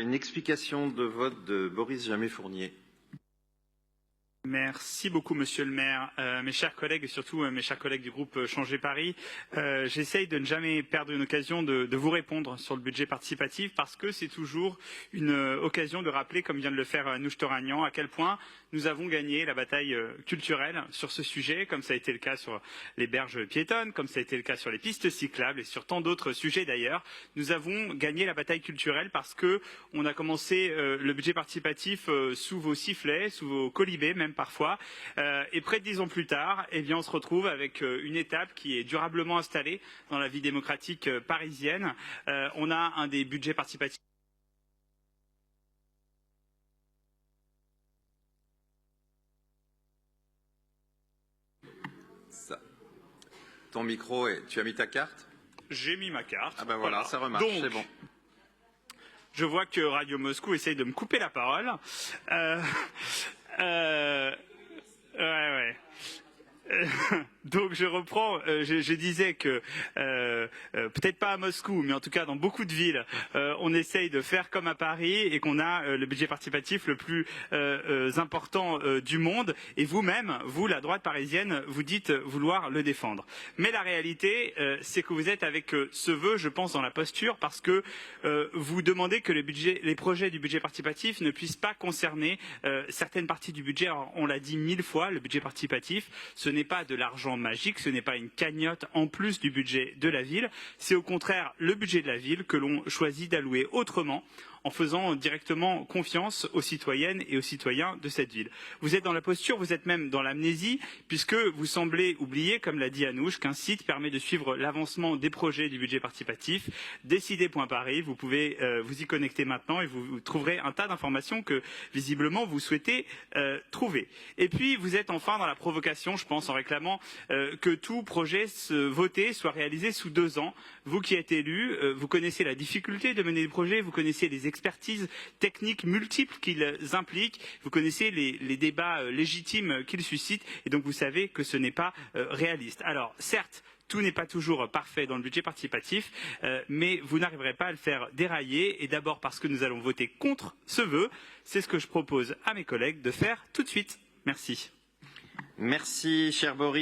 Une explication de vote de Boris Jamais-Fournier. Merci beaucoup, Monsieur le maire. Mes chers collègues et surtout mes chers collègues du groupe Changer Paris, j'essaye de ne jamais perdre une occasion de vous répondre sur le budget participatif parce que c'est toujours une occasion de rappeler, comme vient de le faire Anouche Toragnan, à quel point nous avons gagné la bataille culturelle sur ce sujet, comme ça a été le cas sur les berges piétonnes, comme ça a été le cas sur les pistes cyclables et sur tant d'autres sujets d'ailleurs. Nous avons gagné la bataille culturelle parce que on a commencé le budget participatif sous vos sifflets, sous vos colibés même parfois, et près de 10 ans plus tard, eh bien, on se retrouve avec une étape qui est durablement installée dans la vie démocratique parisienne. On a un des budgets participatifs. Ton micro, tu as mis ta carte? J'ai mis ma carte. Ah ben voilà, ça remarche, c'est bon. Je vois que Radio Moscou essaye de me couper la parole. Ouais. Donc je reprends, je disais que peut-être pas à Moscou, mais en tout cas dans beaucoup de villes, on essaye de faire comme à Paris et qu'on a le budget participatif le plus important du monde. Et vous-même, vous, la droite parisienne, vous dites vouloir le défendre. Mais la réalité, c'est que vous êtes avec ce vœu, je pense, dans la posture, parce que vous demandez que les projets du budget participatif ne puissent pas concerner certaines parties du budget. Alors, on l'a dit 1000 fois, le budget participatif, ce n'est pas de l'argent magique, ce n'est pas une cagnotte en plus du budget de la ville, c'est au contraire le budget de la ville que l'on choisit d'allouer autrement en faisant directement confiance aux citoyennes et aux citoyens de cette ville. Vous êtes dans la posture, vous êtes même dans l'amnésie, puisque vous semblez oublier, comme l'a dit Anouche, qu'un site permet de suivre l'avancement des projets du budget participatif, décider.paris, vous pouvez vous y connecter maintenant et vous trouverez un tas d'informations que visiblement vous souhaitez trouver. Et puis vous êtes enfin dans la provocation, je pense, en réclamant que tout projet voté soit réalisé sous 2 ans. Vous qui êtes élu, vous connaissez la difficulté de mener des projets, vous connaissez les expertises techniques multiples qu'ils impliquent, vous connaissez les débats légitimes qu'ils suscitent, et donc vous savez que ce n'est pas réaliste. Alors, certes, tout n'est pas toujours parfait dans le budget participatif, mais vous n'arriverez pas à le faire dérailler, et d'abord parce que nous allons voter contre ce vœu. C'est ce que je propose à mes collègues de faire tout de suite. Merci. Merci, cher Boris.